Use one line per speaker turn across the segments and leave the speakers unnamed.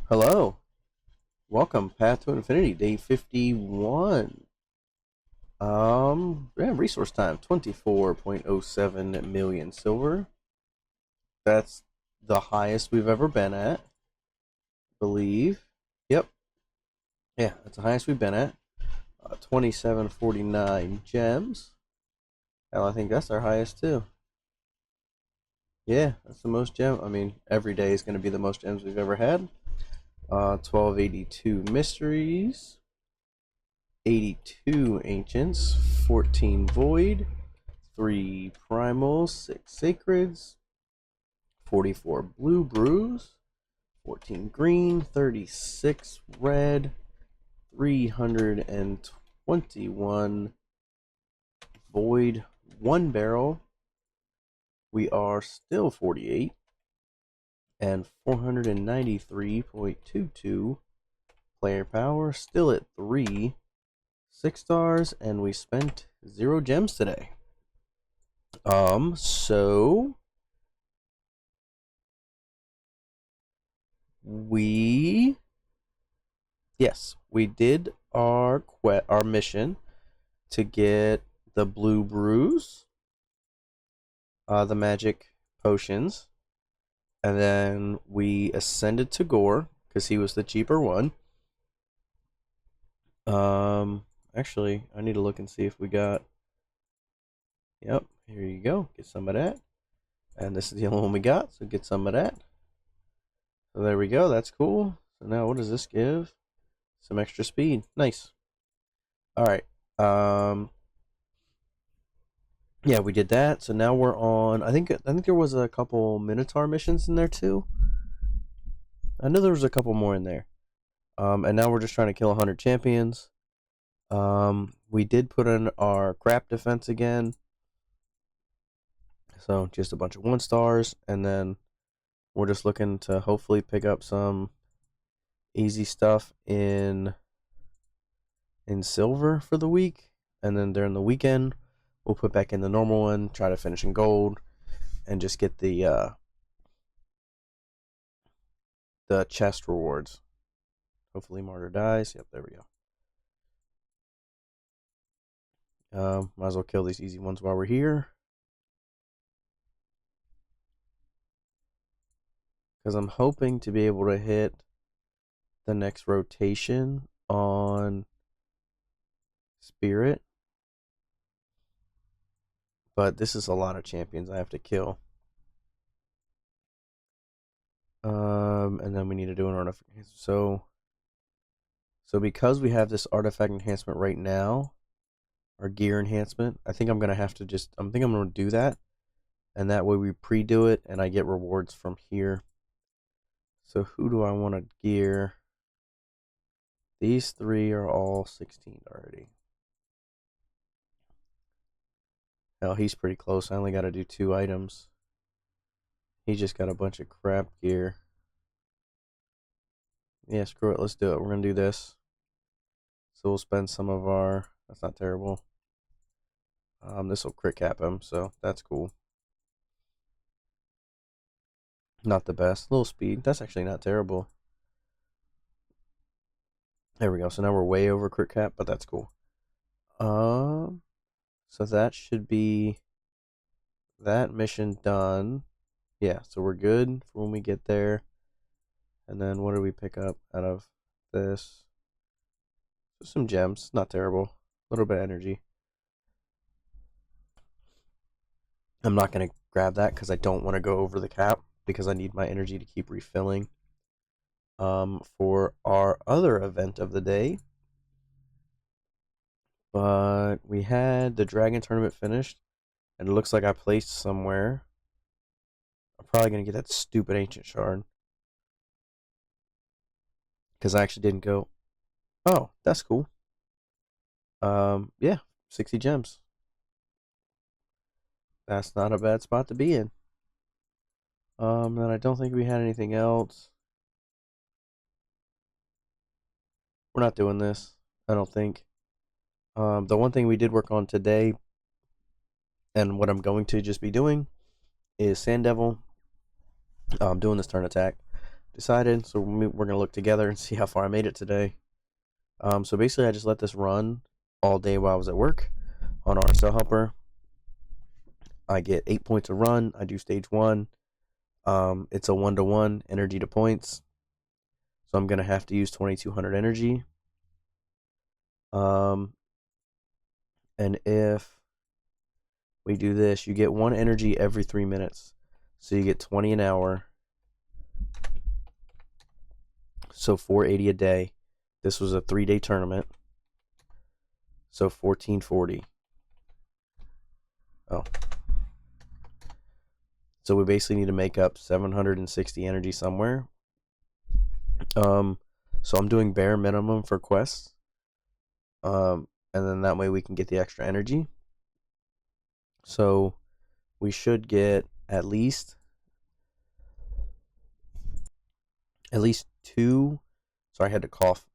Hello, welcome. Path to Infinity, day 51. Resource time 24.07 million silver. That's the highest we've ever been at, I believe. Yep, yeah, that's the highest we've been at. 2749 gems. Hell, I think that's our highest too. Yeah, that's the most gem. I mean, every day is going to be the most gems we've ever had. 1282 mysteries. 82 ancients, 14 void, 3 primals, 6 sacreds, 44 blue brews, 14 green, 36 red, 321 void, 1 barrel. We are still 48 and 493.22 player power, still at 3 6 stars, and we spent 0 gems today. So we yes, we did our mission to get the blue brews, the magic potions, and then we ascended to Gore because he was the cheaper one. Actually, I need to look and see if we got. Yep, here you go. Get some of that, and this is the only one we got, so get some of that. So there we go. That's cool. So now, what does this give? Some extra speed. Nice. All right. Yeah, we did that. So now we're on. I think there was a couple Minotaur missions in there too. I know there was a couple more in there. And now we're just trying to kill 100 champions. We did put in our crap defense again. So just a bunch of 1 stars, and then we're just looking to hopefully pick up some easy stuff in silver for the week, and then during the weekend we'll put back in the normal one, try to finish in gold, and just get the chest rewards. Hopefully Martyr dies. Yep, there we go. Might as well kill these easy ones while we're here, because I'm hoping to be able to hit the next rotation on Spirit. But this is a lot of champions I have to kill. And then we need to do an artifact. So because we have this artifact enhancement right now, our gear enhancement, I think I'm gonna have to I'm gonna do that, and that way we pre-do it, and I get rewards from here. So who do I want to gear? These 3 are all 16 already. Hell, he's pretty close. I only got to do 2 items. He just got a bunch of crap gear. Yeah, screw it. Let's do it. We're going to do this. So we'll spend some of our... That's not terrible. This will crit cap him, so that's cool. Not the best. Little speed. That's actually not terrible. There we go. So now we're way over crit cap, but that's cool. So that should be that mission done. Yeah, so we're good for when we get there. And then what do we pick up out of this? Just some gems. Not terrible. A little bit of energy. I'm not going to grab that because I don't want to go over the cap, because I need my energy to keep refilling. For our other event of the day. But we had the dragon tournament finished, and it looks like I placed somewhere. I'm probably going to get that stupid ancient shard, because I actually didn't go. Oh, that's cool. Yeah, 60 gems. That's not a bad spot to be in. And I don't think we had anything else. We're not doing this, I don't think. The one thing we did work on today, and what I'm going to just be doing, is Sand Devil. Doing this turn attack. decided. So we're gonna look together and see how far I made it today. So basically, I just let this run all day while I was at work on RSL Helper. I get 8 points a run. I do stage 1. It's a 1-to-1 energy to points. So I'm gonna have to use 2200 energy. And if we do this, you get 1 energy every 3 minutes. So you get 20 an hour. So 480 a day. This was a 3-day tournament. So 1440. Oh. So we basically need to make up 760 energy somewhere. So I'm doing bare minimum for quests. And then that way we can get the extra energy. So we should get at least 2. Sorry, I had to cough.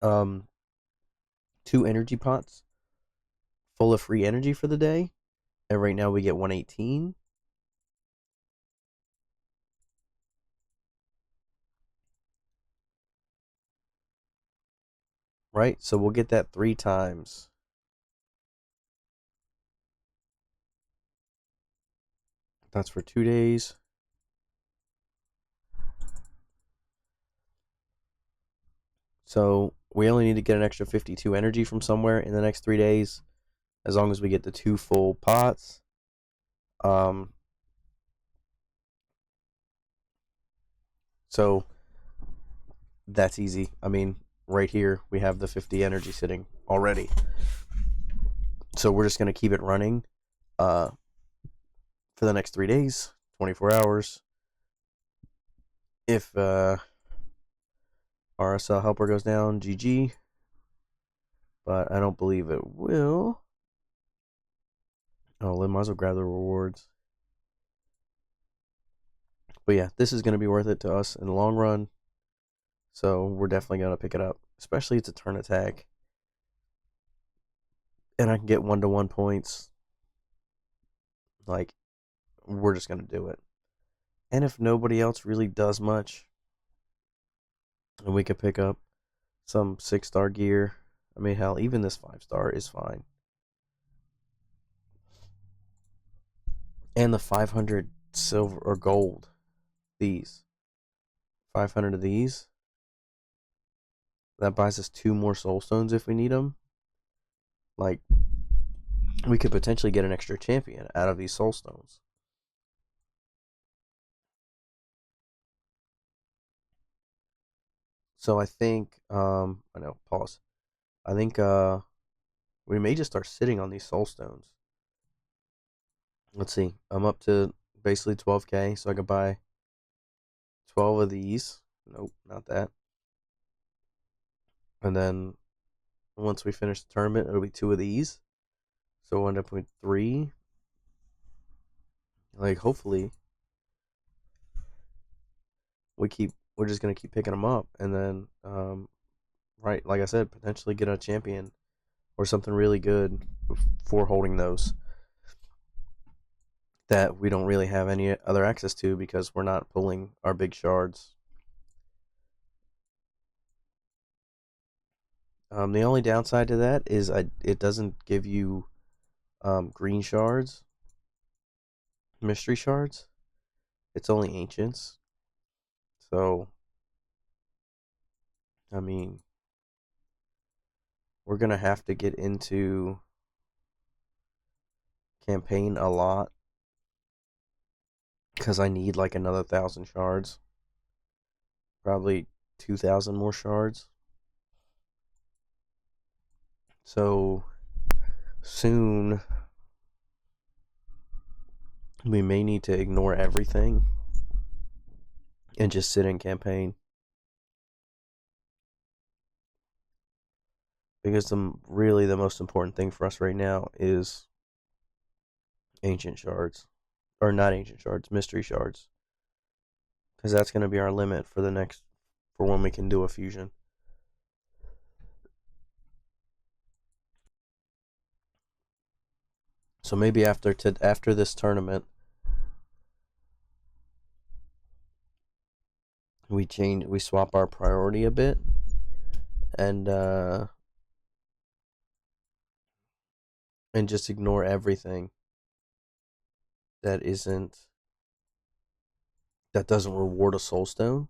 2 energy pots full of free energy for the day. And right now we get 118. Right? So we'll get that 3 times. That's for 2 days. So we only need to get an extra 52 energy from somewhere in the next 3 days, as long as we get the 2 full pots. So that's easy. I mean, right here we have the 50 energy sitting already. So we're just gonna keep it running for the next 3 days, 24 hours. If RSL helper goes down, GG. But I don't believe it will. Oh, we might as well grab the rewards. But yeah, this is going to be worth it to us in the long run. So we're definitely going to pick it up. Especially it's a turn attack. And I can get 1-to-1 points. Like, we're just going to do it. And if nobody else really does much, and we could pick up some 6-star gear. I mean, hell, even this 5-star is fine. And the 500 silver or gold. These. 500 of these. That buys us 2 more soul stones if we need them. Like, we could potentially get an extra champion out of these soul stones. So I think, I know, pause. I think we may just start sitting on these soul stones. Let's see. I'm up to basically 12k, so I could buy 12 of these. Nope, not that. And then once we finish the tournament, it'll be 2 of these. So we'll end up with 3. Like, hopefully, we're just gonna keep picking them up, and then, right, like I said, potentially get a champion or something really good for holding those that we don't really have any other access to because we're not pulling our big shards. The only downside to that is it doesn't give you green shards, mystery shards. It's only ancients. So, I mean, we're going to have to get into campaign a lot because I need like another 1,000 shards. Probably 2,000 more shards. So, soon we may need to ignore everything and just sit in campaign. Because really the most important thing for us right now is ancient shards. Or not ancient shards, mystery shards. Because that's going to be our limit for when we can do a fusion. So maybe after this tournament, we swap our priority a bit, and just ignore everything that doesn't reward a soul stone.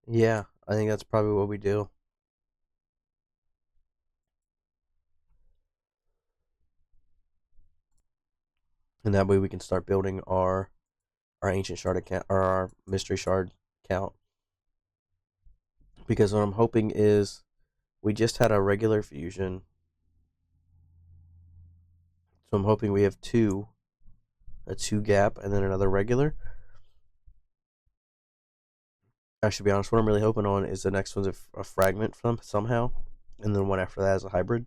Yeah, I think that's probably what we do. And that way we can start building our ancient shard account, or our mystery shard count. Because what I'm hoping is we just had a regular fusion, so I'm hoping we have a 2 gap, and then another regular. I should be honest, what I'm really hoping on is the next one's a fragment from somehow, and then one after that is a hybrid,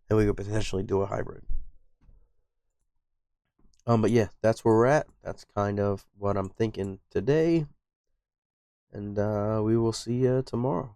and we could potentially do a hybrid. But yeah, that's where we're at. That's kind of what I'm thinking today, and we will see you tomorrow.